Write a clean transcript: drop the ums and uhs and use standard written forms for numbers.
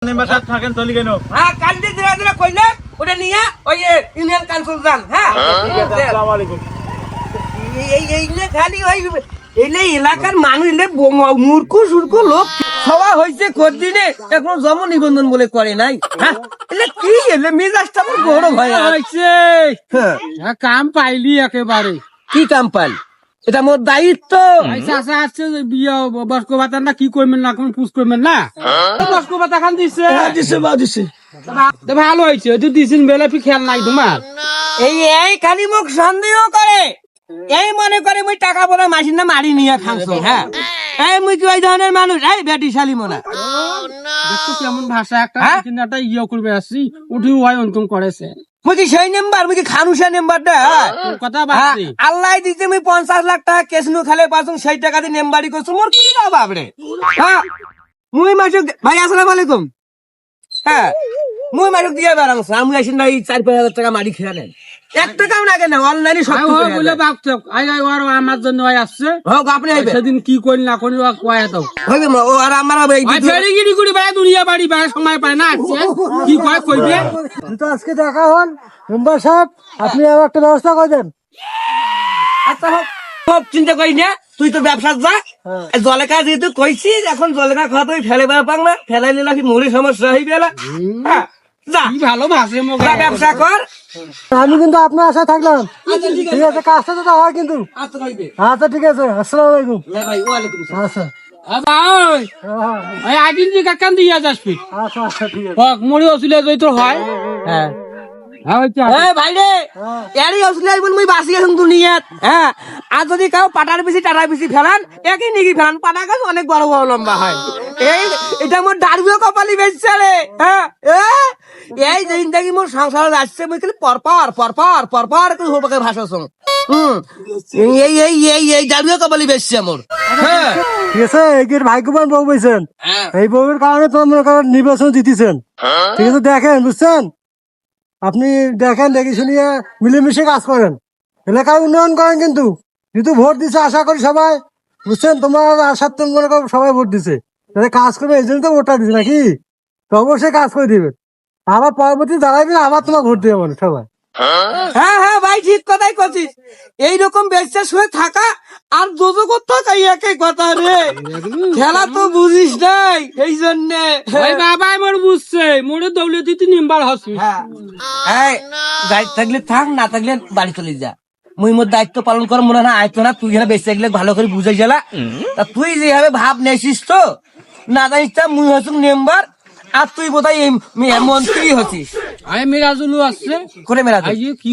থাকেন চলি কেন? হ্যাঁ কালকে দিরা দিরা কইলে ওটা নিয়ে ওই ইউনিয়ন কাউন্সিল যান। হ্যাঁ আসসালামু আলাইকুম। এই খালি ওই এলে এলাকার মানুষ এলে মূর্খ সুর্খ লোক সবাই হয়েছে কদিনে এখন জন্ম নিবন্ধন বলে করে নাই। হ্যাঁ এলে কি এলে মেজাজটা আমার বড় ভয় হয়েছে। কাম পাইলি একেবারে কি কাম পাল? এটা মোর দায়িত্ব। চাষা আসছে বিয়ে বস্ক ভাতা না কি করবেন না কোন পুষ করবেন না বস্ক ভাতা খান দিচ্ছে দিছে তো ভালো হয়েছে তুই দিছিন বেলা ফি খেয়াল নাই তোমার এই খালি মোক সন্দেহ করে এই মনে করে মুই টাকা পড়া মাসির না মারি নিয়ে খাংছো। হ্যাঁ এই মুই কি ওই ধরনের মানুষ? এই বেটি শালি মনা দেখছো কেমন ভাষা একটা হ্যাঁ? একটা ইয়ে করবে আসছি উঠি হয় অন্তম করেছে মুই কি সেই নাম্বার? মুই কি খানুসা নাম্বারটা? তোর কথা বাড়ছি আল্লাহ দিতে মুই 50 লাখ টাকা কেসনু খালে পাসুন সেই টাকা দিয়ে নাম্বারই করছো মোর কি দাও বাপরে। হ্যাঁ মুই মাসুক ভাই আসসালামু আলাইকুম। হ্যাঁ মুই মাসুক দিয়ে বেড়াংছো আমি আসেন না এই 4-5 হাজার টাকা মারি খেয়ে নেন। 1 টাকাও লাগে না অনলাইনে সব বলে ভাবছো আর আমার জন্য হয় আসছে হোক আপনি আইবেন সেদিন কি করি না করি কয়া তো হইবে ও আর আমার এই ফেরিগিরি করি ভাই দুনিয়া বাড়ি ভাই সময় পায় না আসছে কি কয় কইবে তো আজকে দেখা হন মেম্বার সাহেব, আপনি আর একটা ব্যবস্থা করে দেন। আচ্ছা হোক সব চিন্তা করি না, তুই তো ব্যবসা যা জলেকা যেহেতু কইছিস এখন জলেকা খাওয়া তুই ফেলে বেড়া পাক না ফেলাই নিলা কি মরি সমস্যা হইবে না। হ্যাঁ, যা কি ভালো ভাষে মোক যা ব্যবসা কর। আমি কিন্তু আপনার আশায় থাকলাম। ঠিক আছে, কাজটা তো হয় কিন্তু। আচ্ছা হইবে আচ্ছা ঠিক আছে, আসসালামু আলাইকুম। ভাই ওয়ালাইকুম আসসালাম। আচ্ছা ভাই হ্যাঁ, আইদিন যে কাকান দিয়া যাসবি আচ্ছা আচ্ছা ঠিক আছে। হক মরি অসুলে যাই তো হয় হ্যাঁ হ্যাঁ এই ভাই রে এরই আসলে আইবন মুই বাসি আছুন দুনিয়াত। হ্যাঁ আর যদি কাউ পাটার বেশি টাটার বেশি ফেলান একই নিগি ফেলান পাটা গাছ অনেক বড় বড় লম্বা হয়। এই এটা মোর দাঁড়িয়ে কপালি বেচছে রে। হ্যাঁ এই জিন্দাগি মোর সংসারে আসছে মুই খালি পরপর করে হোপাকে ভাষা শুন। এই দাঁড়িয়ে কপালি বেচছে মোর। হ্যাঁ ঠিক আছে, এগিয়ে ভাগ্যবান বউ পেয়েছেন। হ্যাঁ এই বউয়ের কারণে তো মনে করেন নির্বাচন জিতেছেন। ঠিক আছে, দেখেন বুঝছেন, আপনি দেখেন দেখে শুনিয়ে মিলেমিশে কাজ করেন, এলাকার উন্নয়ন করেন। কিন্তু ভোট দিছে আশা করি সবাই, বুঝছেন, তোমার আশার তো মনে করো সবাই ভোট দিছে, তাহলে কাজ করবে এই জন্য তো ভোটটা দিছে নাকি, তো অবশ্যই কাজ করে দিবেন। আবার পরবর্তী দাঁড়াইবেন, আবার তোমার ভোট দেবে মানে সবাই। হ্যাঁ ভাই ঠিক কথাই করছিস। এইরকম বিশ্বাস হয়ে থাকা আর যোজগত থাকা একই কথা রে। খেলা তো বুঝিস নাই এই জন্যে। ওই বাবাই মোর বুঝছে মোরে দৌলতি তুই নিম্বার হসি হ্যাঁ দায়িত্ব থাকলে থাক, না থাকলে বাড়ি চলে যা। মুই মোর দায়িত্ব পালন কর মনে না আয়তো না, তুই এখানে বেঁচে গেলে ভালো করে বুঝাই গেলা। তা তুই যেভাবে ভাব নেছিস তো না জানিস তা মুই হচ্ছি মেম্বার আর তুই বোধহয় মন্ত্রী হচ্ছিস। আমি মিরাজুলু আসছে করে মেরা আই কি